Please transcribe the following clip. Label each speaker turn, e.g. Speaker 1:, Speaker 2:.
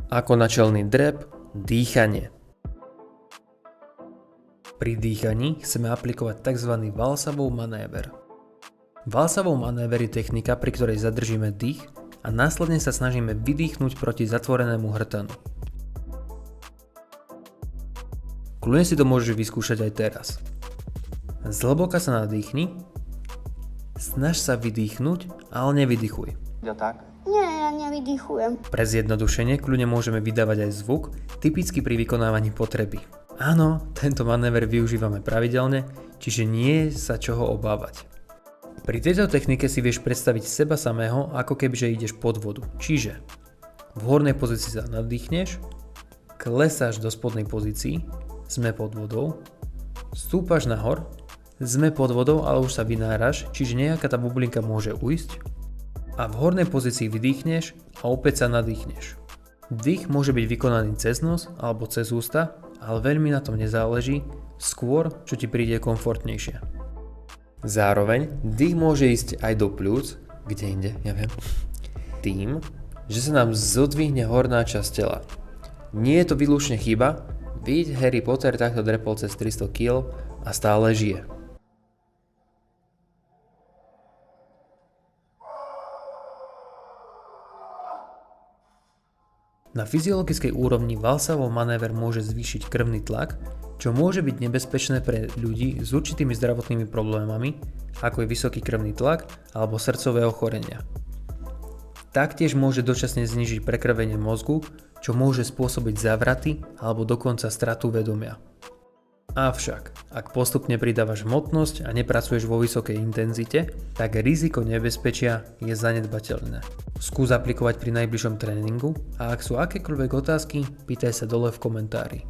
Speaker 1: Ako načelný drep, dýchanie. Pri dýchaní chceme aplikovať tzv. Valsavov manéver. Valsavov manéver je technika, pri ktorej zadržíme dých a následne sa snažíme vydýchnuť proti zatvorenému hrtanu. Kľudne si to môžeš vyskúšať aj teraz. Zhlboka sa nadýchni, snaž sa vydýchnuť, ale nevydychuj.
Speaker 2: Ja tak?
Speaker 3: Nie, ja nevydychujem.
Speaker 1: Pre zjednodušenie kľudne môžeme vydávať aj zvuk, typicky pri vykonávaní potreby. Áno, tento manéver využívame pravidelne, čiže nie je sa čoho obávať. Pri tejto technike si vieš predstaviť seba samého, ako kebyže ideš pod vodu. Čiže v hornej pozícii sa nadýchneš, klesáš do spodnej pozícii, sme pod vodou, stúpaš nahor, sme pod vodou, ale už sa vynáraš, čiže nejaká tá bublinka môže ujsť a v hornej pozícii vydýchneš a opäť sa nadýchneš. Dých môže byť vykonaný cez nos alebo cez ústa, ale veľmi na tom nezáleží, skôr čo ti príde komfortnejšie. Zároveň dých môže ísť aj do pľúc, kde inde, neviem, tým, že sa nám zodvihne horná časť tela. Nie je to výlučne chyba, veď Harry Potter takto drepol cez 300 kg a stále žije. Na fyziologickej úrovni Valsavov manéver môže zvýšiť krvný tlak, čo môže byť nebezpečné pre ľudí s určitými zdravotnými problémami, ako je vysoký krvný tlak alebo srdcové ochorenia. Taktiež môže dočasne znížiť prekrvenie mozgu, čo môže spôsobiť závraty alebo dokonca stratu vedomia. Avšak, ak postupne pridávaš hmotnosť a nepracuješ vo vysokej intenzite, tak riziko nebezpečia je zanedbateľné. Skús aplikovať pri najbližšom tréningu a ak sú akékoľvek otázky, pýtaj sa dole v komentári.